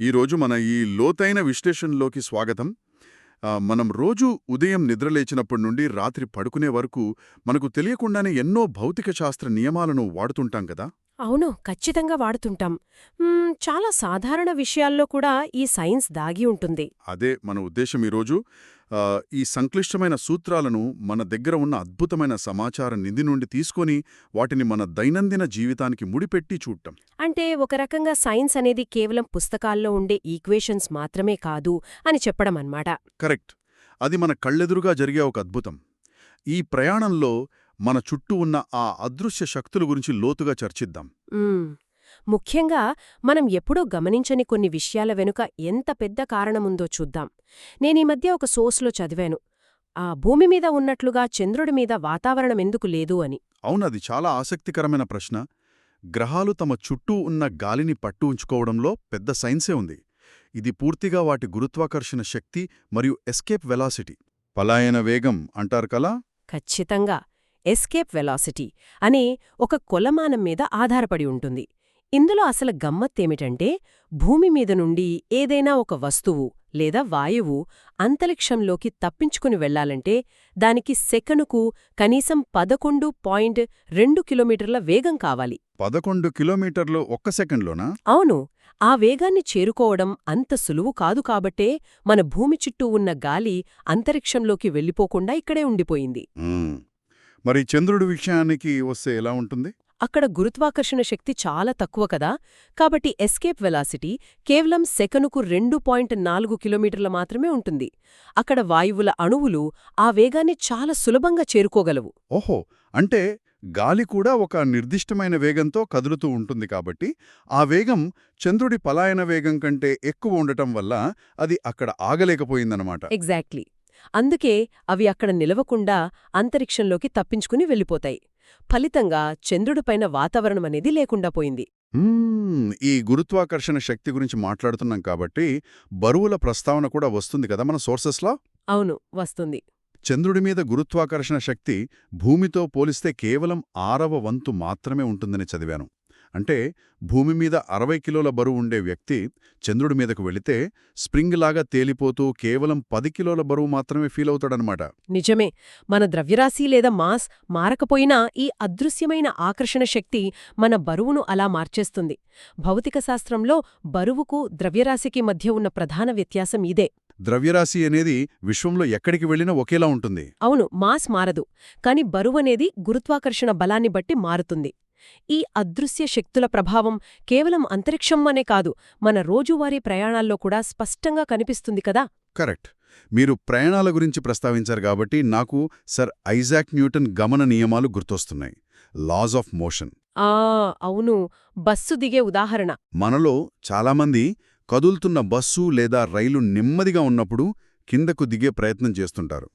ఈరోజు మన ఈ లోతైన విశ్లేషణలోకి స్వాగతం. మనం రోజు ఉదయం నిద్రలేచినప్పటి నుండి రాత్రి పడుకునే వరకు మనకు తెలియకుండానే ఎన్నో భౌతిక శాస్త్ర నియమాలను వాడుతుంటాం కదా. అవును, ఖచ్చితంగా వాడుతుంటాం. చాలా సాధారణ విషయాల్లో కూడా ఈ సైన్స్ దాగి ఉంటుంది. అదే మన ఉద్దేశం ఈరోజు. ఈ సంక్లిష్టమైన సూత్రాలను మన దగ్గర ఉన్న అద్భుతమైన సమాచార నిధి నుండి తీసుకొని వాటిని మన దైనందిన జీవితానికి ముడిపెట్టి చూడటం. అంటే ఒక రకంగా సైన్స్ అనేది కేవలం పుస్తకాల్లో ఉండే ఈక్వేషన్స్ మాత్రమే కాదు అని చెప్పడం అన్నమాట. కరెక్ట్. అది మన కళ్ళెదురుగా జరిగే ఒక అద్భుతం. ఈ ప్రయాణంలో మన చుట్టూ ఉన్న ఆ అదృశ్య శక్తుల గురించి లోతుగా చర్చిద్దాం. ముఖ్యంగా మనం ఎప్పుడూ గమనించని కొన్ని విషయాల వెనుక ఎంత పెద్ద కారణముందో చూద్దాం. నేనీ మధ్య ఒక సోర్స్లో చదివాను, ఆ భూమి మీద ఉన్నట్లుగా చంద్రుడి మీద వాతావరణం ఎందుకు లేదు అని. అవునది చాలా ఆసక్తికరమైన ప్రశ్న. గ్రహాలు తమ చుట్టూ ఉన్న గాలిని పట్టు ఉంచుకోవడంలో పెద్ద సైన్సే ఉంది. ఇది పూర్తిగా వాటి గురుత్వాకర్షణ శక్తి మరియు ఎస్కేప్ వెలాసిటీ, పలాయన వేగం అంటారు కలా. ఖచ్చితంగా ఎస్కేప్ వెలాసిటీ అనే ఒక కొలమానం మీద ఆధారపడి ఉంటుంది. ఇందులో అసలు గమ్మత్తేమిటంటే, భూమి మీద నుండి ఏదైనా ఒక వస్తువు లేదా వాయువు అంతరిక్షంలోకి తప్పించుకుని వెళ్లాలంటే దానికి సెకనుకు కనీసం 11.2 కిలోమీటర్ల వేగం కావాలి. 11 కిలోమీటర్లు ఒక్క సెకండ్లోనా? అవును. ఆ వేగాన్ని చేరుకోవడం అంత సులువు కాదు కాబట్టే మన భూమి చుట్టూ ఉన్న గాలి అంతరిక్షంలోకి వెళ్ళిపోకుండా ఇక్కడే ఉండిపోయింది. మరి చంద్రుడి విషయానికి వస్తే ఎలా ఉంటుంది? అక్కడ గురుత్వాకర్షణ శక్తి చాలా తక్కువ కదా, కాబట్టి ఎస్కేప్ వెలాసిటీ కేవలం సెకనుకు 2.4 కిలోమీటర్ల మాత్రమే ఉంటుంది. అక్కడ వాయువుల అణువులు ఆ వేగాన్ని చాలా సులభంగా చేరుకోగలవు. ఓహో, అంటే గాలి కూడా ఒక నిర్దిష్టమైన వేగంతో కదులుతూ ఉంటుంది కాబట్టి ఆ వేగం చంద్రుడి పలాయన వేగం కంటే ఎక్కువ ఉండటం వల్ల అది అక్కడ ఆగలేకపోయిందన్నమాట. ఎగ్జాక్ట్లీ. అందుకే అవి అక్కడ నిలవకుండా అంతరిక్షంలోకి తప్పించుకుని వెళ్ళిపోతాయి. ఫలితంగా చంద్రుడిపైన వాతావరణమనేది లేకుండా పోయింది. ఈ గురుత్వాకర్షణ శక్తి గురించి మాట్లాడుతున్నాం కాబట్టి బరువుల ప్రస్తావన కూడా వస్తుంది కదా మన సోర్సెస్లో. అవును, వస్తుంది. చంద్రుడి మీద గురుత్వాకర్షణ శక్తి భూమితో పోలిస్తే కేవలం 6వ వంతు మాత్రమే ఉంటుందని చదివాను. అంటే భూమి మీద 60 కిలోల బరువు ఉండే వ్యక్తి చంద్రుడి మీదకు వెళితే స్ప్రింగ్ లాగా తేలిపోతూ కేవలం 10 కిలోల బరువు మాత్రమే ఫీల్ అవుతాడనమాట. నిజమే. మన ద్రవ్యరాశి లేదా మాస్ మారకపోయినా ఈ అదృశ్యమైన ఆకర్షణ శక్తి మన బరువును అలా మార్చేస్తుంది. భౌతిక శాస్త్రంలో బరువుకు ద్రవ్యరాశికి మధ్య ఉన్న ప్రధాన వ్యత్యాసం ఇదే. ద్రవ్యరాశి అనేది విశ్వంలో ఎక్కడికి వెళ్ళినా ఒకేలా ఉంటుంది. అవును, మాస్ మారదు, కాని బరువనేది గురుత్వాకర్షణ బలాన్ని బట్టి మారుతుంది. ఈ అదృశ్య శక్తుల ప్రభావం కేవలం అంతరిక్షం అనే కాదు, మన రోజువారీ ప్రయాణాల్లో కూడా స్పష్టంగా కనిపిస్తుంది కదా. కరెక్ట్. మీరు ప్రయాణాల గురించి ప్రస్తావించారు కాబట్టి నాకు సర్ ఐజాక్ న్యూటన్ గమన నియమాలు గుర్తొస్తున్నాయి. Laws of motion. అవును, బస్సు దిగే ఉదాహరణ. మనలో చాలామంది కదులుతున్న బస్సు లేదా రైలు నెమ్మదిగా ఉన్నప్పుడు కిందకు దిగే ప్రయత్నం చేస్తుంటారు.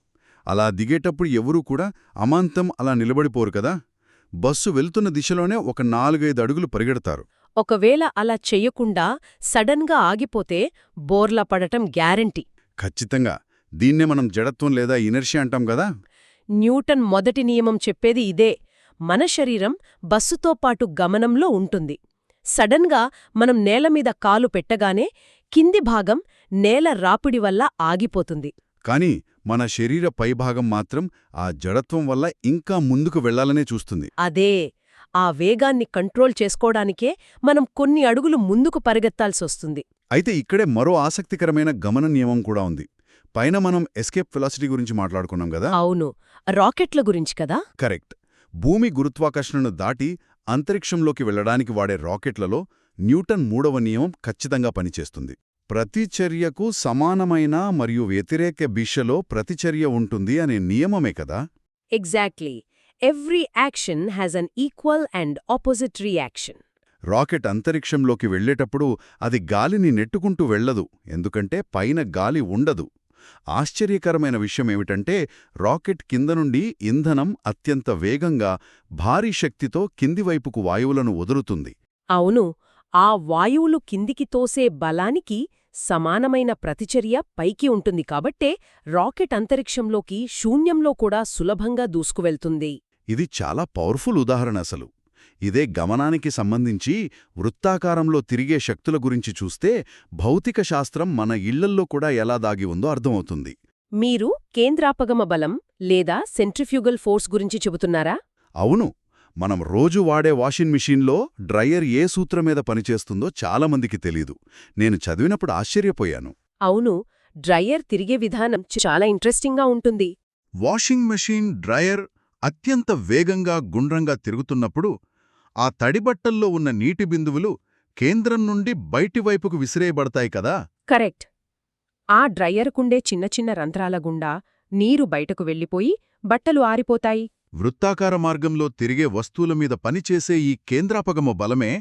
అలా దిగేటప్పుడు ఎవరూ కూడా అమాంతం అలా నిలబడిపోరు కదా. బస్సు వెళ్తున్న దిశలోనే ఒక 4-5 అడుగులు పరిగెడతారు. ఒకవేళ అలా చెయ్యకుండా సడన్గా ఆగిపోతే బోర్లా పడటం గ్యారంటీ. ఖచ్చితంగా. దీన్నే మనం జడత్వం లేదా ఇనర్షియా అంటాం కదా. న్యూటన్ మొదటి నియమం చెప్పేది ఇదే. మన శరీరం బస్సుతో పాటు గమనంలో ఉంటుంది. సడన్గా మనం నేలమీద కాలు పెట్టగానే కింది భాగం నేల రాపిడి వల్ల ఆగిపోతుంది. కాని మన శరీర పైభాగం మాత్రం ఆ జడత్వం వల్ల ఇంకా ముందుకు వెళ్లాలనే చూస్తుంది. అదే, ఆ వేగాన్ని కంట్రోల్ చేసుకోవడానికే మనం కొన్ని అడుగులు ముందుకు పరిగెత్తాల్సొస్తుంది. అయితే ఇక్కడే మరో ఆసక్తికరమైన గమన నియమం కూడా ఉంది. పైన మనం ఎస్కేప్ వెలాసిటీ గురించి మాట్లాడుకున్నాం కదా. అవును, రాకెట్ల గురించి కదా. కరెక్ట్. భూమి గురుత్వాకర్షణను దాటి అంతరిక్షంలోకి వెళ్లడానికి వాడే రాకెట్లలో న్యూటన్ 3వ నియమం ఖచ్చితంగా పనిచేస్తుంది. ప్రతిచర్యకు సమానమైన మరియు వ్యతిరేక దిశలో ప్రతిచర్య ఉంటుంది అనే నియమమే కదా. Exactly. Every action has an equal and opposite reaction. Rocket అంతరిక్షంలోకి వెళ్లేటప్పుడు అది గాలిని నెట్టుకుంటూ వెళ్లదు, ఎందుకంటే పైన గాలి ఉండదు. ఆశ్చర్యకరమైన విషయమేమిటంటే రాకెట్ కింద నుండి ఇంధనం అత్యంత వేగంగా భారీ శక్తితో కిందివైపుకు వాయువులను వదులుతుంది. అవును, ఆ వాయువులు కిందికి తోసే బలానికి సమానమైన ప్రతిచర్య పైకి ఉంటుంది కాబట్టే రాకెట్ అంతరిక్షంలోకి శూన్యంలో కూడా సులభంగా దూసుకువెళ్తుంది. ఇది చాలా పవర్ఫుల్ ఉదాహరణ అసలు. ఇదే గమనానికి సంబంధించి వృత్తాకారంలో తిరిగే శక్తుల గురించి చూస్తే భౌతిక శాస్త్రం మన ఇళ్లల్లో కూడా ఎలా దాగి ఉందో అర్థమవుతుంది. మీరు కేంద్రాపగమ బలం లేదా సెంట్రిఫ్యూగల్ ఫోర్స్ గురించి చెబుతున్నారా? అవును, మనం రోజు వాడే వాషింగ్ మిషన్లో డ్రయర్ ఏ సూత్రం మీద పనిచేస్తుందో చాలామందికి తెలీదు. నేను చదివినప్పుడు ఆశ్చర్యపోయాను. అవును, డ్రయర్ తిరిగే విధానం చాలా ఇంట్రెస్టింగ్గా ఉంటుంది. వాషింగ్ మెషీన్ డ్రయర్ అత్యంత వేగంగా గుండ్రంగా తిరుగుతున్నప్పుడు ఆ తడిబట్టల్లో ఉన్న నీటి బిందువులు కేంద్రం నుండి బయటివైపుకు విసిరేయబడతాయి కదా. కరెక్ట్. ఆ డ్రయ్యర్కుండే చిన్న చిన్న రంధ్రాల గుండా నీరు బయటకు వెళ్ళిపోయి బట్టలు ఆరిపోతాయి. వృత్తాకార మార్గంలో తిరిగే వస్తువుల మీద పనిచేసే ఈ కేంద్రాపగమ బలమే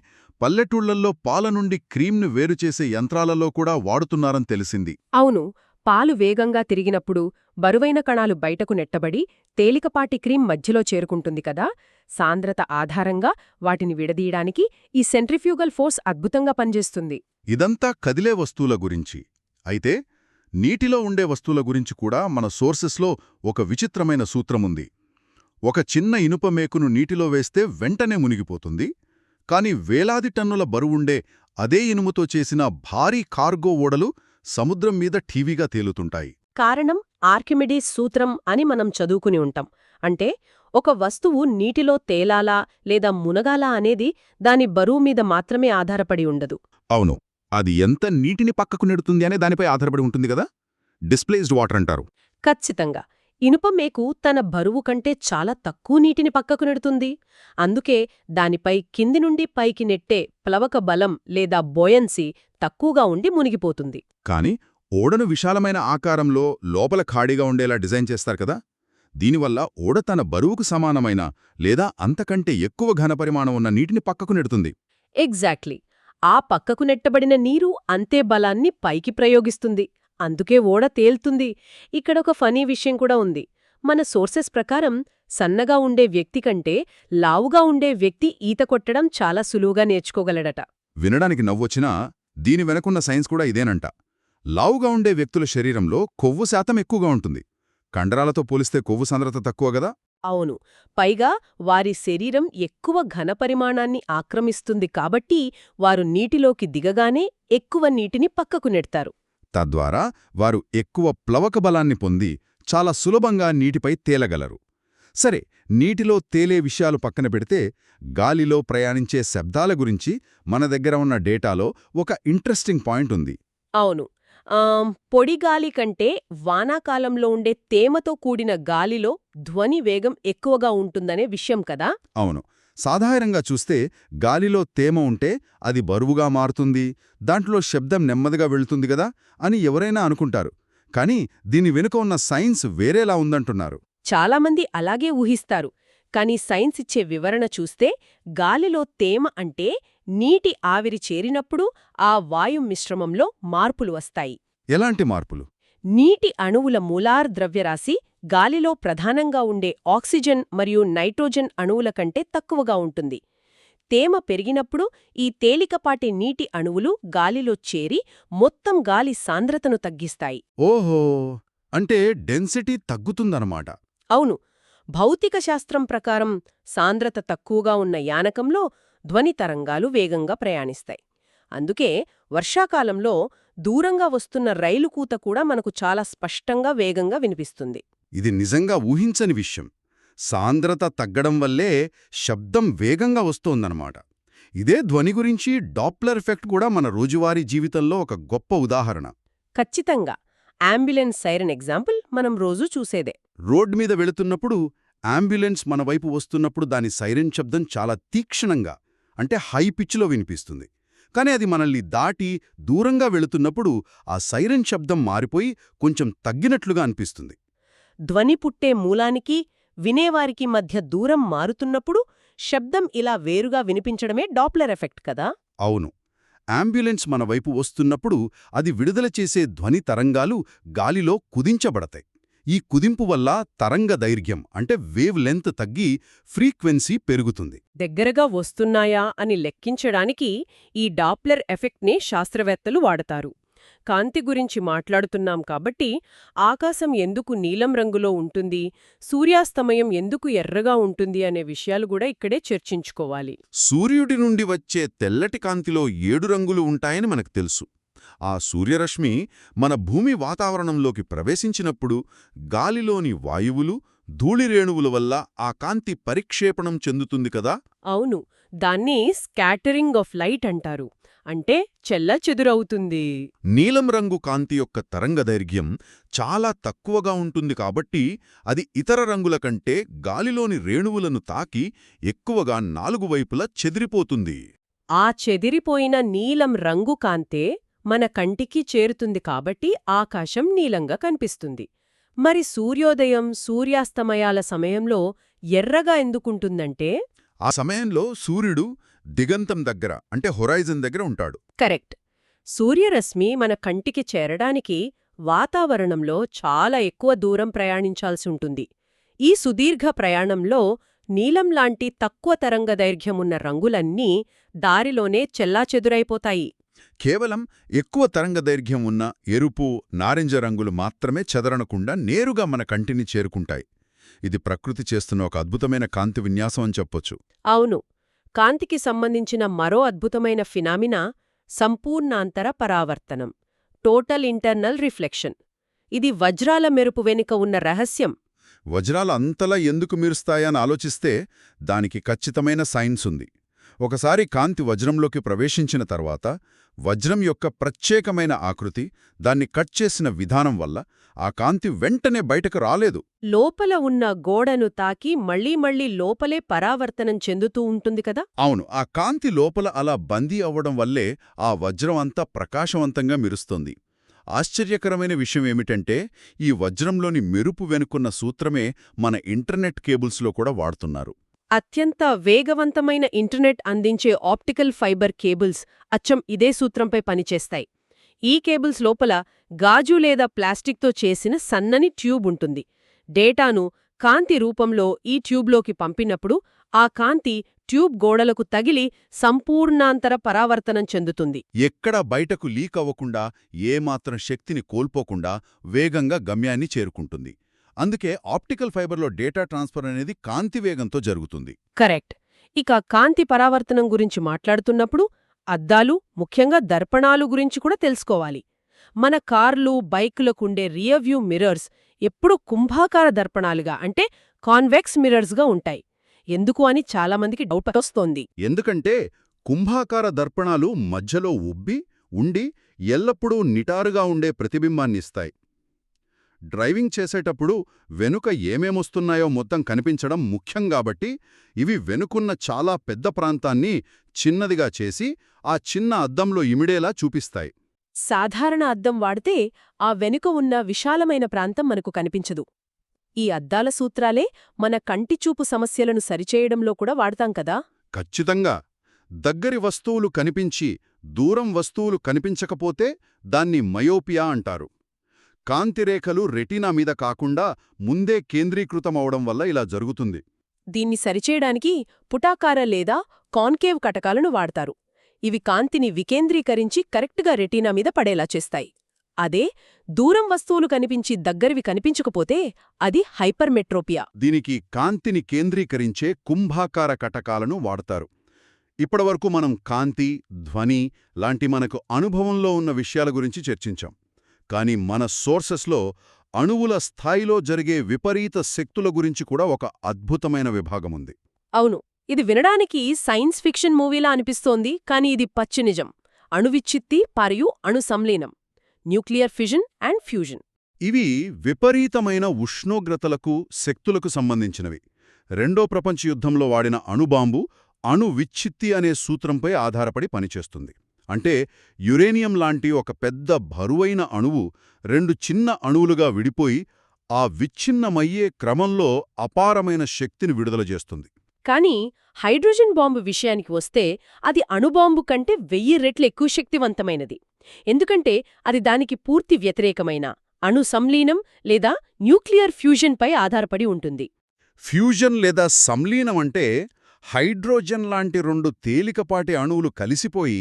పల్లెటూళ్లల్లో పాల నుండి క్రీమ్ను వేరుచేసే యంత్రాలలో కూడా వాడుతున్నారని తెలిసింది. అవును, పాలు వేగంగా తిరిగినప్పుడు బరువైన కణాలు బయటకు నెట్టబడి తేలికపాటి క్రీమ్ మధ్యలో చేరుకుంటుంది కదా. సాంద్రత ఆధారంగా వాటిని విడదీయడానికి ఈ సెంట్రిఫ్యూగల్ ఫోర్స్ అద్భుతంగా పనిచేస్తుంది. ఇదంతా కదిలే వస్తువుల గురించి. అయితే నీటిలో ఉండే వస్తువుల గురించి కూడా మన సోర్సెస్లో ఒక విచిత్రమైన సూత్రముంది. ఒక చిన్న ఇనుప మేకును నీటిలో వేస్తే వెంటనే మునిగిపోతుంది. కాని వేలాది టన్నుల బరువుండే అదే ఇనుముతో చేసిన భారీ కార్గో ఓడలు సముద్రం మీద ఠీవీగా తేలుతుంటాయి. కారణం ఆర్కిమిడీస్ సూత్రం అని మనం చదువుకుని ఉంటాం. అంటే ఒక వస్తువు నీటిలో తేలాలా లేదా మునగాలా అనేది దాని బరువు మీద మాత్రమే ఆధారపడి ఉండదు. అవును, అది ఎంత నీటిని పక్కకు నెడుతుంది అనే దానిపై ఆధారపడి ఉంటుంది కదా. డిస్ప్లేస్డ్ వాటర్ అంటారు. ఖచ్చితంగా. ఇనుప మేకు తన బరువు కంటే చాలా తక్కువ నీటిని పక్కకు నెడుతుంది. అందుకే దానిపై కింది నుండి పైకి నెట్టే ప్లవక బలం లేదా బోయన్సీ తక్కువగా ఉండి మునిగిపోతుంది. కాని ఓడను విశాలమైన ఆకారంలో లోపల ఖాళీగా ఉండేలా డిజైన్ చేస్తారు కదా. దీనివల్ల ఓడ తన బరువుకు సమానమైన లేదా అంతకంటే ఎక్కువ ఘనపరిమాణం ఉన్న నీటిని పక్కకు నెడుతుంది. ఎగ్జాక్ట్లీ. ఆ పక్కకు నెట్టబడిన నీరు అంతే బలాన్ని పైకి ప్రయోగిస్తుంది. అందుకే ఓడ తేల్తుంది. ఇక్కడొక ఫనీ విషయం కూడా ఉంది. మన సోర్సెస్ ప్రకారం సన్నగా ఉండే వ్యక్తి కంటే లావుగా ఉండే వ్యక్తి ఈత కొట్టడం చాలా సులువుగా నేర్చుకోగలడట. వినడానికి నవ్వొచ్చినా దీని వెనకున్న సైన్స్ కూడా ఇదేనంట. లావుగా ఉండే వ్యక్తుల శరీరంలో కొవ్వు శాతం ఎక్కువగా ఉంటుంది. కండరాలతో పోలిస్తే కొవ్వు సాంద్రత తక్కువ గదా. అవును, పైగా వారి శరీరం ఎక్కువ ఘనపరిమాణాన్ని ఆక్రమిస్తుంది కాబట్టి వారు నీటిలోకి దిగగానే ఎక్కువ నీటిని పక్కకు నెడతారు. తద్వారా వారు ఎక్కువ ప్లవక బలాన్ని పొంది చాలా సులభంగా నీటిపై తేలగలరు. సరే, నీటిలో తేలే విషయాలు పక్కన పెడితే గాలిలో ప్రయాణించే శబ్దాల గురించి మన దగ్గర ఉన్న డేటాలో ఒక ఇంట్రెస్టింగ్ పాయింట్ ఉంది. అవును, పొడిగాలి కంటే వానాకాలంలో ఉండే తేమతో కూడిన గాలిలో ధ్వని వేగం ఎక్కువగా ఉంటుందనే విషయం కదా. అవును, సాధారణంగా చూస్తే గాలిలో తేమ ఉంటే అది బరువుగా మారుతుంది, దాంట్లో శబ్దం నెమ్మదిగా వెళ్తుంది గదా అని ఎవరైనా అనుకుంటారు. కానీ దీని వెనుక ఉన్న సైన్స్ వేరేలా ఉందంటున్నారు. చాలామంది అలాగే ఊహిస్తారు. కానీ సైన్స్ ఇచ్చే వివరణ చూస్తే గాలిలో తేమ అంటే నీటి ఆవిరి చేరినప్పుడు ఆ వాయు మిశ్రమంలో మార్పులు వస్తాయి. ఎలాంటి మార్పులు? నీటి అణువుల మోలార్ ద్రవ్యరాశి గాలిలో ప్రధానంగా ఉండే ఆక్సిజన్ మరియు నైట్రోజన్ అణువుల కంటే తక్కువగా ఉంటుంది. తేమ పెరిగినప్పుడు ఈ తేలికపాటి నీటి అణువులు గాలిలో చేరి మొత్తం గాలి సాంద్రతను తగ్గిస్తాయి. ఓహో, అంటే డెన్సిటీ తగ్గుతుందన్నమాట. అవును, భౌతిక శాస్త్రం ప్రకారం సాంద్రత తక్కువగా ఉన్న యానకంలో ధ్వని తరంగాలు వేగంగా ప్రయాణిస్తాయి. అందుకే వర్షాకాలంలో దూరంగా వస్తున్న రైలు కూత కూడా మనకు చాలా స్పష్టంగా వేగంగా వినిపిస్తుంది. ఇది నిజంగా ఊహించని విషయం. సాంద్రత తగ్గడం వల్లే శబ్దం వేగంగా వస్తోందన్నమాట. ఇదే ధ్వని గురించి డాప్లర్ ఎఫెక్ట్ కూడా మన రోజువారీ జీవితంలో ఒక గొప్ప ఉదాహరణ. ఖచ్చితంగా. అంబులెన్స్ సైరన్ ఎగ్జాంపుల్ మనం రోజూ చూసేదే. రోడ్ మీద వెళుతున్నప్పుడు అంబులెన్స్ మన వైపు వస్తున్నప్పుడు దాని సైరన్ శబ్దం చాలా తీక్షణంగా, అంటే హై పిచ్లో వినిపిస్తుంది. కానీ అది మనల్ని దాటి దూరంగా వెళుతున్నప్పుడు ఆ సైరన్ శబ్దం మారిపోయి కొంచెం తగ్గినట్లుగా అనిపిస్తుంది. ధ్వని పుట్టే మూలానికి వినేవారికి మధ్య దూరం మారుతున్నప్పుడు శబ్దం ఇలా వేరుగా వినిపించడమే డాప్లర్ ఎఫెక్ట్ కదా. అవును, అంబులెన్స్ మన వైపు వస్తున్నప్పుడు అది విడుదల చేసే ధ్వని తరంగాలు గాలిలో కుదించబడతాయి. ఈ కుదింపు వల్ల తరంగ దైర్ఘ్యం అంటే వేవ్ లెంత్ తగ్గి ఫ్రీక్వెన్సీ పెరుగుతుంది. దగ్గరగా వస్తున్నాయా అని లెక్కించడానికి ఈ డాప్లర్ ఎఫెక్ట్ని శాస్త్రవేత్తలు వాడతారు. కాంతి గురించి మాట్లాడుతున్నాం కాబట్టి ఆకాశం ఎందుకు నీలం రంగులో ఉంటుంది, సూర్యాస్తమయం ఎందుకు ఎర్రగా ఉంటుంది అనే విషయాలు కూడా ఇక్కడే చర్చించుకోవాలి. సూర్యుడి నుండి వచ్చే తెల్లటి కాంతిలో 7 రంగులు ఉంటాయని మనకు తెలుసు. ఆ సూర్యరశ్మి మన భూమి వాతావరణంలోకి ప్రవేశించినప్పుడు గాలిలోని వాయువులు, ధూళిరేణువుల వల్ల ఆ కాంతి పరిక్షేపణం చెందుతుంది కదా. అవును, దాన్ని స్కాటరింగ్ ఆఫ్ లైట్ అంటారు. అంటే చెల్లాచెదురవుతుంది. నీలం రంగు కాంతి యొక్క తరంగదైర్ఘ్యం చాలా తక్కువగా ఉంటుంది కాబట్టి అది ఇతర రంగుల కంటే గాలిలోని రేణువులను తాకి ఎక్కువగా 4 వైపులా చెదిరిపోతుంది. ఆ చెదిరిపోయిన నీలం రంగు కాంతే మన కంటికి చేరుతుంది కాబట్టి ఆకాశం నీలంగా కనిపిస్తుంది. మరి సూర్యోదయం, సూర్యాస్తమయాల సమయంలో ఎర్రగా ఎందుకుంటుందంటే? ఆ సమయంలో సూర్యుడు దిగంతం దగ్గర అంటే హొరైజన్ దగ్గర ఉంటాడు. కరెక్ట్. సూర్యరశ్మి మన కంటికి చేరడానికి వాతావరణంలో చాలా ఎక్కువ దూరం ప్రయాణించాల్సి ఉంటుంది. ఈ సుదీర్ఘ ప్రయాణంలో నీలం లాంటి తక్కువ తరంగదైర్ఘ్యమున్న రంగులన్నీ దారిలోనే చెల్లాచెదురైపోతాయి. కేవలం ఎక్కువ తరంగదైర్ఘ్యం ఉన్న ఎరుపు, నారింజ రంగులు మాత్రమే చెదరనకుండా నేరుగా మన కంటిని చేరుకుంటాయి. ఇది ప్రకృతి చేస్తున్న ఒక అద్భుతమైన కాంతి విన్యాసం అని చెప్పొచ్చు. అవును. కాంతికి సంబంధించిన మరో అద్భుతమైన ఫినామినా సంపూర్ణాంతర పరావర్తనం, టోటల్ ఇంటర్నల్ రిఫ్లెక్షన్. ఇది వజ్రాల మెరుపు వెనుక ఉన్న రహస్యం. వజ్రాలు అంతలా ఎందుకు మెరుస్తాయని ఆలోచిస్తే దానికి ఖచ్చితమైన సైన్స్ ఉంది. ఒకసారి కాంతి వజ్రంలోకి ప్రవేశించిన తర్వాత వజ్రం యొక్క ప్రత్యేకమైన ఆకృతి, దాన్ని కట్ చేసిన విధానం వల్ల ఆ కాంతి వెంటనే బయటకు రాలేదు. లోపల ఉన్న గోడను తాకి మళ్లీ లోపలే పరావర్తనం చెందుతూ ఉంటుంది కదా. అవును, ఆ కాంతి లోపల అలా బందీ అవ్వడం వల్లే ఆ వజ్రం అంతా ప్రకాశవంతంగా మెరుస్తుంది. ఆశ్చర్యకరమైన విషయమేమిటంటే ఈ వజ్రంలోని మెరుపు వెనుకున్న సూత్రమే మన ఇంటర్నెట్ కేబుల్స్లో కూడా వాడుతున్నారు. అత్యంత వేగవంతమైన ఇంటర్నెట్ అందించే ఆప్టికల్ ఫైబర్ కేబుల్స్ అచ్చం ఇదే సూత్రంపై పనిచేస్తాయి. ఈ కేబుల్స్ లోపల గాజు లేదా ప్లాస్టిక్తో చేసిన సన్నని ట్యూబ్ ఉంటుంది. డేటాను కాంతి రూపంలో ఈ ట్యూబ్లోకి పంపినప్పుడు ఆ కాంతి ట్యూబ్ గోడలకు తగిలి సంపూర్ణాంతర పరావర్తనం చెందుతుంది. ఎక్కడా బయటకు లీక్ అవ్వకుండా, ఏమాత్రం శక్తిని కోల్పోకుండా వేగంగా గమ్యాన్ని చేరుకుంటుంది. అందుకే ఆప్టికల్ ఫైబర్లో డేటా ట్రాన్స్ఫర్ అనేది కాంతి వేగంతో జరుగుతుంది. కరెక్ట్. ఇక కాంతి పరావర్తనం గురించి మాట్లాడుతున్నప్పుడు అద్దాలు, ముఖ్యంగా దర్పణాలు గురించి కూడా తెలుసుకోవాలి. మన కార్లు, బైకులకుండే రియర్వ్యూ మిర్రర్స్ ఎప్పుడూ కుంభాకార దర్పణాలుగా అంటే కాన్వెక్స్ మిర్రర్స్గా ఉంటాయి. ఎందుకు అని చాలామందికి డౌట్ వస్తోంది. ఎందుకంటే కుంభాకార దర్పణాలు మధ్యలో ఉబ్బి ఉండి ఎల్లప్పుడూ నిటారుగా ఉండే ప్రతిబింబాన్నిస్తాయి. డ్రైవింగ్ చేసేటప్పుడు వెనుక ఏమేమొస్తున్నాయో మొత్తం కనిపించడం ముఖ్యం కాబట్టి ఇవి వెనుకున్న చాలా పెద్ద ప్రాంతాన్ని చిన్నదిగా చేసి ఆ చిన్న అద్దంలో ఇమిడేలా చూపిస్తాయి. సాధారణ అద్దం వాడితే ఆ వెనుక ఉన్న విశాలమైన ప్రాంతం మనకు కనిపించదు. ఈ అద్దాల సూత్రాలే మన కంటిచూపు సమస్యలను సరిచేయడంలో కూడా వాడతాం కదా. ఖచ్చితంగా. దగ్గరి వస్తువులు కనిపించి దూరం వస్తువులు కనిపించకపోతే దాన్ని మయోపియా అంటారు. కాంతిరేఖలు రెటీనా మీద కాకుండా ముందే కేంద్రీకృతమవడం వల్ల ఇలా జరుగుతుంది. దీన్ని సరిచేయడానికి పుటాకార లేదా కాన్కేవ్ కటకాలను వాడతారు. ఇవి కాంతిని వికేంద్రీకరించి కరెక్ట్గా రెటీనా మీద పడేలా చేస్తాయి. అదే దూరం వస్తువులు కనిపించి దగ్గరివి కనిపించకపోతే అది హైపర్మెట్రోపియా. దీనికి కాంతిని కేంద్రీకరించే కుంభాకార కటకాలను వాడతారు. ఇప్పటివరకు మనం కాంతి, ధ్వని లాంటి మనకు అనుభవంలో ఉన్న విషయాల గురించి చర్చించాం. కానీ మన సోర్సెస్లో అణువుల స్థాయిలో జరిగే విపరీత శక్తుల గురించి కూడా ఒక అద్భుతమైన విభాగముంది. అవును, ఇది వినడానికి సైన్స్ ఫిక్షన్ మూవీలా అనిపిస్తోంది, కానీ ఇది పచ్చి నిజం. అణువిచ్చిత్తి మరియు అణు సంలీనం, న్యూక్లియర్ ఫిజన్ అండ్ ఫ్యూజన్. ఇవి విపరీతమైన ఉష్ణోగ్రతలకు, శక్తులకు సంబంధించినవి. రెండో ప్రపంచ యుద్ధంలో వాడిన అణుబాంబు అణు విచ్ఛిత్తి అనే సూత్రంపై ఆధారపడి పనిచేస్తుంది. అంటే యురేనియం లాంటి ఒక పెద్ద బరువైన అణువు 2 చిన్న అణువులుగా విడిపోయి ఆ విచ్ఛిన్నమయ్యే క్రమంలో అపారమైన శక్తిని విడుదల చేస్తుంది. కానీ హైడ్రోజన్ బాంబు విషయానికి వస్తే అది అణుబాంబు కంటే 1000 రెట్లు ఎక్కువ శక్తివంతమైనది. ఎందుకంటే అది దానికి పూర్తి వ్యతిరేకమైన అణు సంలీనం లేదా న్యూక్లియర్ ఫ్యూజన్పై ఆధారపడి ఉంటుంది. ఫ్యూజన్ లేదా సంలీనం అంటే హైడ్రోజన్ లాంటి 2 తేలికపాటి అణువులు కలిసిపోయి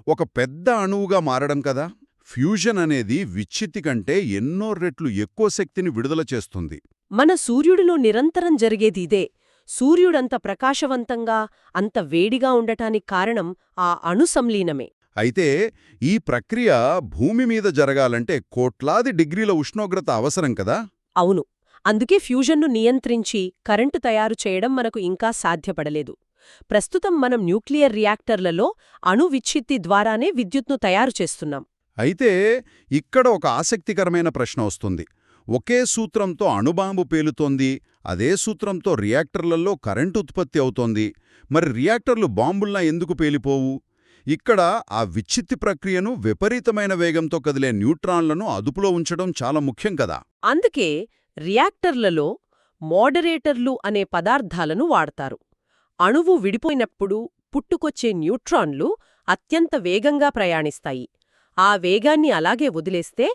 ఒక పెద్ద అణువుగా మారడం కదా. ఫ్యూజన్ అనేది విచ్ఛిత్తి కంటే ఎన్నో రెట్లు ఎక్కువ శక్తిని విడుదల చేస్తుంది. మన సూర్యుడిలో నిరంతరం జరిగేది ఇదే. సూర్యుడంత ప్రకాశవంతంగా, అంత వేడిగా ఉండటానికి కారణం ఆ అణు సంలీనమే. అయితే ఈ ప్రక్రియ భూమి మీద జరగాలంటే కోట్లాది డిగ్రీల ఉష్ణోగ్రత అవసరం కదా? అవును. అందుకే ఫ్యూజన్ను నియంత్రించి కరెంటు తయారు చేయడం మనకు ఇంకా సాధ్యపడలేదు. ప్రస్తుతం మనం న్యూక్లియర్ రియాక్టర్లలో అణు విచ్ఛిత్తి ద్వారానే విద్యుత్ను తయారు చేస్తున్నాం. అయితే ఇక్కడ ఒక ఆసక్తికరమైన ప్రశ్న వస్తుంది. ఒకే సూత్రంతో అణుబాంబు పేలుతోంది, అదే సూత్రంతో రియాక్టర్లలో కరెంటు ఉత్పత్తి అవుతోంది. మరి రియాక్టర్లు బాంబుల్లా ఎందుకు పేలిపోవు? ఇక్కడ ఆ విచ్ఛిత్తి ప్రక్రియను విపరీతమైన వేగంతో కదిలే న్యూట్రాన్లను అదుపులో ఉంచడం చాలా ముఖ్యం కదా. అందుకే రియాక్టర్లలో మోడరేటర్లు అనే పదార్థాలను వాడతారు. అణువు విడిపోయినప్పుడు పుట్టుకొచ్చే న్యూట్రాన్లు అత్యంత వేగంగా ప్రయాణిస్తాయి. ఆ వేగాన్ని అలాగే వదిలేస్తే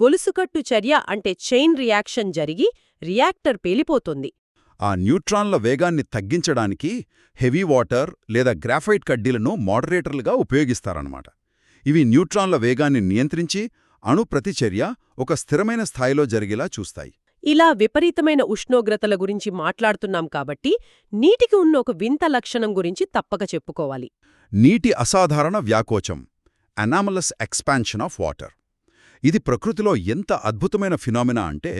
గొలుసుకట్టు చర్య అంటే చైన్ రియాక్షన్ జరిగి రియాక్టర్ పేలిపోతుంది. ఆ న్యూట్రాన్ల వేగాన్ని తగ్గించడానికి హెవీ వాటర్ లేదా గ్రాఫైట్ కడ్డీలను మోడరేటర్లుగా ఉపయోగిస్తారన్నమాట. ఇవి న్యూట్రాన్ల వేగాన్ని నియంత్రించి అణు ప్రతిచర్య ఒక స్థిరమైన స్థాయిలో జరిగేలా చూస్తాయి. ఇలా విపరీతమైన ఉష్ణోగ్రతల గురించి మాట్లాడుతున్నాం కాబట్టి నీటికి ఉన్న ఒక వింత లక్షణం గురించి తప్పక చెప్పుకోవాలి. నీటి అసాధారణ వ్యాకోచం, అనామలస్ ఎక్స్పాన్షన్ ఆఫ్ వాటర్. ఇది ప్రకృతిలో ఎంత అద్భుతమైన ఫినామినా అంటే,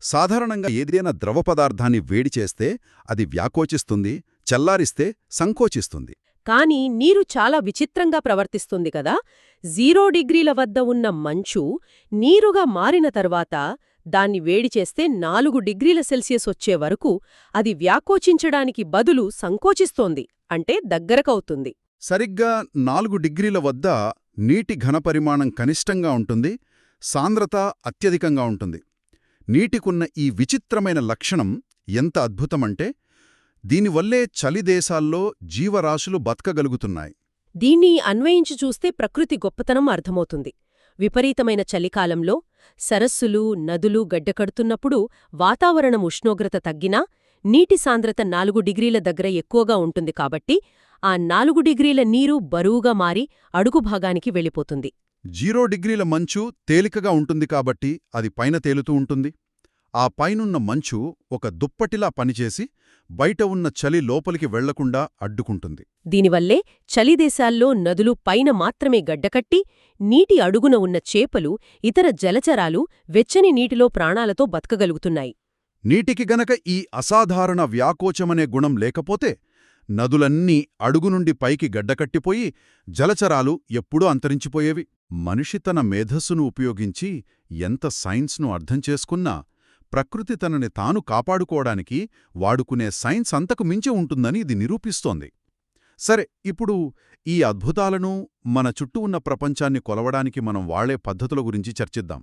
సాధారణంగా ఏదైనా ద్రవ పదార్థాన్ని వేడి చేస్తే అది వ్యాకోచిస్తుంది, చల్లారిస్తే సంకోచిస్తుంది. కాని నీరు చాలా విచిత్రంగా ప్రవర్తిస్తుంది కదా. 0 డిగ్రీల వద్ద ఉన్న మంచు నీరుగా మారిన తర్వాత దాన్ని వేడి చేస్తే 4 డిగ్రీల సెల్సియస్ వచ్చే వరకు అది వ్యాకోచించడానికి బదులు సంకోచిస్తోంది, అంటే దగ్గరకవుతుంది. సరిగ్గా 4 డిగ్రీల వద్ద నీటి ఘనపరిమాణం కనిష్టంగా ఉంటుంది, సాంద్రత అత్యధికంగా ఉంటుంది. నీటికున్న ఈ విచిత్రమైన లక్షణం ఎంత అద్భుతమంటే, దీనివల్లే చలిదేశాల్లో జీవరాశులు బతకగలుగుతున్నాయి. దీన్ని అన్వయించి చూస్తే ప్రకృతి గొప్పతనం అర్థమవుతుంది. విపరీతమైన చలికాలంలో సరస్సులు, నదులు గడ్డకడుతున్నప్పుడు వాతావరణం ఉష్ణోగ్రత తగ్గినా నీటి సాంద్రత 4 డిగ్రీల దగ్గర ఎక్కువగా ఉంటుంది కాబట్టి ఆ 4 డిగ్రీల నీరు బరువుగా మారి అడుగు భాగానికి వెళ్ళిపోతుంది. 0 డిగ్రీల మంచు తేలికగా ఉంటుంది కాబట్టి అది పైన తేలుతూ ఉంటుంది. ఆ పైనున్న మంచు ఒక దుప్పటిలా పనిచేసి బయట ఉన్న చలి లోపలికి వెళ్లకుండా అడ్డుకుంటుంది. దీనివల్లే చలిదేశాల్లో నదులు పైన మాత్రమే గడ్డకట్టి నీటి అడుగున ఉన్న చేపలు, ఇతర జలచరాలు వెచ్చని నీటిలో ప్రాణాలతో బతకగలుగుతున్నాయి. నీటికి గనక ఈ అసాధారణ వ్యాకోచమనే గుణం లేకపోతే నదులన్నీ అడుగునుండి పైకి గడ్డకట్టిపోయి జలచరాలు ఎప్పుడూ అంతరించిపోయేవి. మనిషి తన మేధస్సును ఉపయోగించి ఎంత సైన్స్ను అర్థం చేసుకున్నా ప్రకృతి తనని తాను కాపాడుకోవడానికి వాడుకునే సైన్స్ అంతకు మించి ఉంటుందని ఇది నిరూపిస్తోంది. సరే, ఇప్పుడు ఈ అద్భుతాలను, మన చుట్టూ ఉన్న ప్రపంచాన్ని కొలవడానికి మనం వాడే పద్ధతుల గురించి చర్చిద్దాం.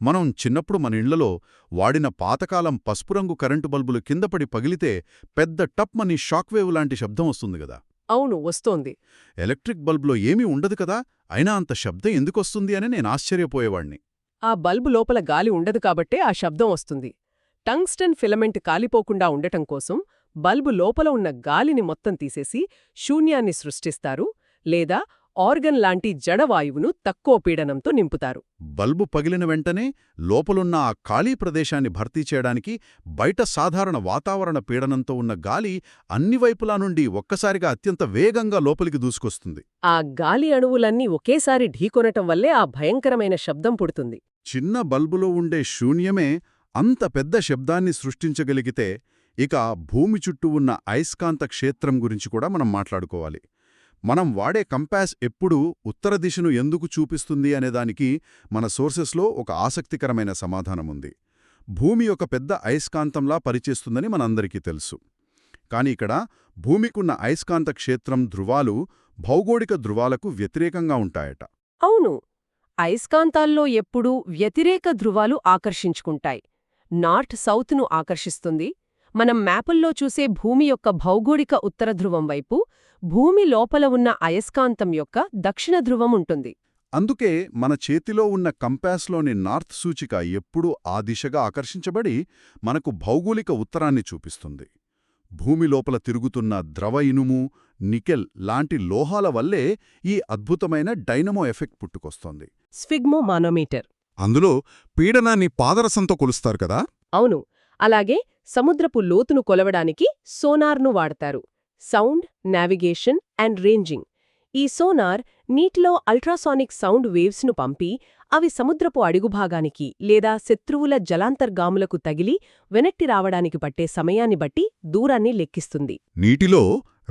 మనం చిన్నప్పుడు మన ఇళ్లలో వాడిన పాతకాలం పసుపురంగు కరెంటు బల్బులు కిందపడి పగిలితే పెద్ద టప్మని షాక్వేవ్ లాంటి శబ్దం వస్తుంది కదా. అవును, వస్తోంది. ఎలక్ట్రిక్ బల్బులో ఏమీ ఉండదు కదా, అయినా అంత శబ్దం ఎందుకొస్తుంది అని నేను ఆశ్చర్యపోయేవాణ్ణి. ఆ బల్బు లోపల గాలి ఉండదు కాబట్టే ఆ శబ్దం వస్తుంది. టంగ్స్టన్ ఫిలమెంట్ కాలిపోకుండా ఉండటం కోసం బల్బు లోపల ఉన్న గాలిని మొత్తం తీసేసి శూన్యాన్ని సృష్టిస్తారు, లేదా ఆర్గన్ లాంటి జడవాయువును తక్కువ పీడనంతో నింపుతారు. బల్బు పగిలిన వెంటనే లోపలున్న ఆ ఖాళీ ప్రదేశాన్ని భర్తీ చేయడానికి బయట సాధారణ వాతావరణ పీడనంతో ఉన్న గాలి అన్ని వైపులా నుండి ఒక్కసారిగా అత్యంత వేగంగా లోపలికి దూసుకొస్తుంది. ఆ గాలి అణువులన్నీ ఒకేసారి ఢీకొనటం వల్లే ఆ భయంకరమైన శబ్దం పుడుతుంది. చిన్న బల్బులో ఉండే శూన్యమే అంత పెద్ద శబ్దాన్ని సృష్టించగలిగితే ఇక భూమి చుట్టూ ఉన్న అయస్కాంత క్షేత్రం గురించి కూడా మనం మాట్లాడుకోవాలి. మనం వాడే కంపాస్ ఎప్పుడూ ఉత్తర దిశను ఎందుకు చూపిస్తుంది అనేదానికి మన సోర్సెస్లో ఒక ఆసక్తికరమైన సమాధానముంది. భూమి ఒక పెద్ద అయస్కాంతంలా పనిచేస్తుందని మనందరికీ తెలుసు. కాని ఇక్కడ భూమికున్న అయస్కాంత క్షేత్రం ధృవాలు భౌగోళిక ధృవాలకు వ్యతిరేకంగా ఉంటాయట. అవును, అయస్కాంతాల్లో ఎప్పుడూ వ్యతిరేక ధృవాలు ఆకర్షించుకుంటాయి. నార్త్ సౌత్ను ఆకర్షిస్తుంది. మనం మ్యాపుల్లో చూసే భూమి యొక్క భౌగోళిక ఉత్తర ధృవం వైపు, భూమి లోపల ఉన్న అయస్కాంతం యొక్క దక్షిణ ధృవం ఉంటుంది. అందుకే మన చేతిలో ఉన్న కంపాస్లోని నార్త్ సూచిక ఎప్పుడూ ఆ దిశగా ఆకర్షించబడి మనకు భౌగోళిక ఉత్తరాన్ని చూపిస్తుంది. భూమి లోపల తిరుగుతున్న ద్రవ ఇనుము, నికెల్ లాంటి లోహాల వల్లే ఈ అద్భుతమైన డైనమో ఎఫెక్ట్ పుట్టుకొస్తోంది. స్ఫిగ్మోమానోమీటర్. అందులో పీడనాన్ని పాదరసంతో కొలుస్తారు కదా. అవును. అలాగే సముద్రపు లోతును కొలవడానికి సోనార్ను వాడతారు. Sound, navigation and ranging. ఈ సోనార్ నీటిలో అల్ట్రాసానిక్ సౌండ్ వేవ్స్ను పంపి అవి సముద్రపు అడుగుభాగానికి లేదా శత్రువుల జలాంతర్గాములకు తగిలి వెనక్కి రావడానికి పట్టే సమయాన్ని బట్టి దూరాన్ని లెక్కిస్తుంది. నీటిలో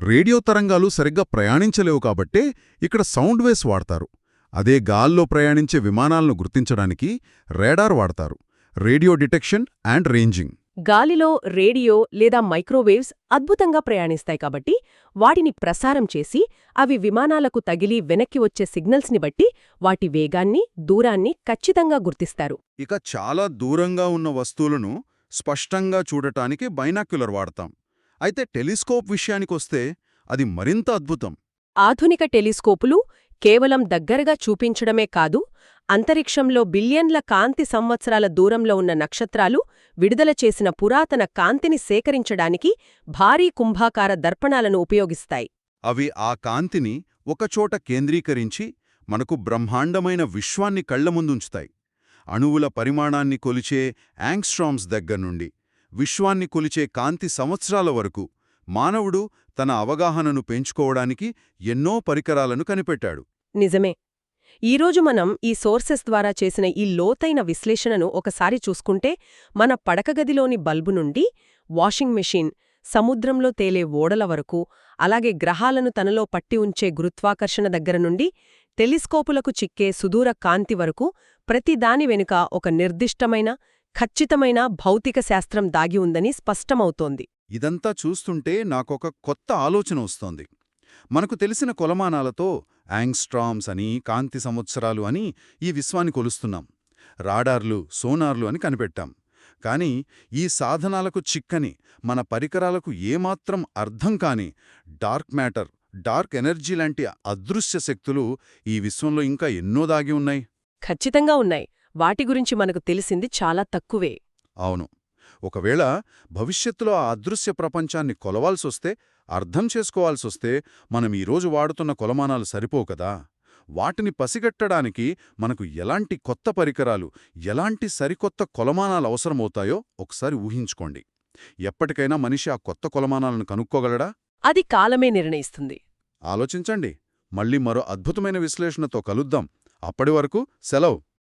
రేడియో తరంగాలు సరిగ్గా ప్రయాణించలేవు కాబట్టే ఇక్కడ సౌండ్ వేవ్స్ వాడతారు. అదే గాల్లో ప్రయాణించే విమానాలను గుర్తించడానికి రేడార్ వాడతారు. Radio detection and ranging. గాలిలో రేడియో లేదా మైక్రోవేవ్స్ అద్భుతంగా ప్రయాణిస్తాయి కాబట్టి వాటిని ప్రసారం చేసి అవి విమానాలకు తగిలి వెనక్కి వచ్చే సిగ్నల్స్ని బట్టి వాటి వేగాన్ని, దూరాన్ని ఖచ్చితంగా గుర్తిస్తారు. ఇక చాలా దూరంగా ఉన్న వస్తువులను స్పష్టంగా చూడటానికి బైనాక్యులర్ వాడతాం. అయితే టెలిస్కోప్ విషయానికొస్తే అది మరింత అద్భుతం. ఆధునిక టెలిస్కోపులు కేవలం దగ్గరగా చూపించడమే కాదు, అంతరిక్షంలో బిలియన్ల కాంతి సంవత్సరాల దూరంలో ఉన్న నక్షత్రాలు విడుదల చేసిన పురాతన కాంతిని సేకరించడానికి భారీ కుంభాకార దర్పణాలను ఉపయోగిస్తాయి. అవి ఆ కాంతిని ఒకచోట కేంద్రీకరించి మనకు బ్రహ్మాండమైన విశ్వాన్ని కళ్లముందుంచుతాయి. అణువుల పరిమాణాన్ని కొలిచే యాంగ్స్ట్రామ్స్ దగ్గర్నుండి విశ్వాన్ని కొలిచే కాంతి సంవత్సరాల వరకు మానవుడు తన అవగాహనను పెంచుకోవడానికి ఎన్నో పరికరాలను కనిపెట్టాడు. నిజమే. ఈరోజు మనం ఈ సోర్సెస్ ద్వారా చేసిన ఈ లోతైన విశ్లేషణను ఒకసారి చూసుకుంటే మన పడకగదిలోని బల్బు నుండి వాషింగ్ మెషీన్, సముద్రంలో తేలే ఓడల వరకు, అలాగే గ్రహాలను తనలో పట్టి ఉంచే గురుత్వాకర్షణ దగ్గర నుండి టెలిస్కోపులకు చిక్కే సుదూర కాంతి వరకు ప్రతిదాని వెనుక ఒక నిర్దిష్టమైన, ఖచ్చితమైన భౌతిక శాస్త్రం దాగి ఉందని స్పష్టమవుతోంది. ఇదంతా చూస్తుంటే నాకొక కొత్త ఆలోచన వస్తోంది. మనకు తెలిసిన కొలమానాలతో యాంగ్స్ట్రామ్స్ అని, కాంతి సంవత్సరాలు అని ఈ విశ్వాన్ని కొలుస్తున్నాం. రాడార్లు, సోనార్లు అని కనిపెట్టాం. కాని ఈ సాధనాలకు చిక్కని, మన పరికరాలకు ఏమాత్రం అర్థం కాని డార్క్ మ్యాటర్, డార్క్ ఎనర్జీ లాంటి అదృశ్య శక్తులు ఈ విశ్వంలో ఇంకా ఎన్నో దాగి ఉన్నాయి. ఖచ్చితంగా ఉన్నాయి. వాటి గురించి మనకు తెలిసింది చాలా తక్కువే. అవును. ఒకవేళ భవిష్యత్తులో ఆ అదృశ్య ప్రపంచాన్ని కొలవాల్సొస్తే, అర్థం చేసుకోవాల్సొస్తే మనం ఈరోజు వాడుతున్న కొలమానాలు సరిపోవు కదా. వాటిని పసిగట్టడానికి మనకు ఎలాంటి కొత్త పరికరాలు, ఎలాంటి సరికొత్త కొలమానాలు అవసరమవుతాయో ఒకసారి ఊహించుకోండి. ఎప్పటికైనా మనిషి ఆ కొత్త కొలమానాలను కనుక్కోగలడా? అది కాలమే నిర్ణయిస్తుంది. ఆలోచించండి. మళ్ళీ మరో అద్భుతమైన విశ్లేషణతో కలుద్దాం. అప్పటి వరకు సెలవు.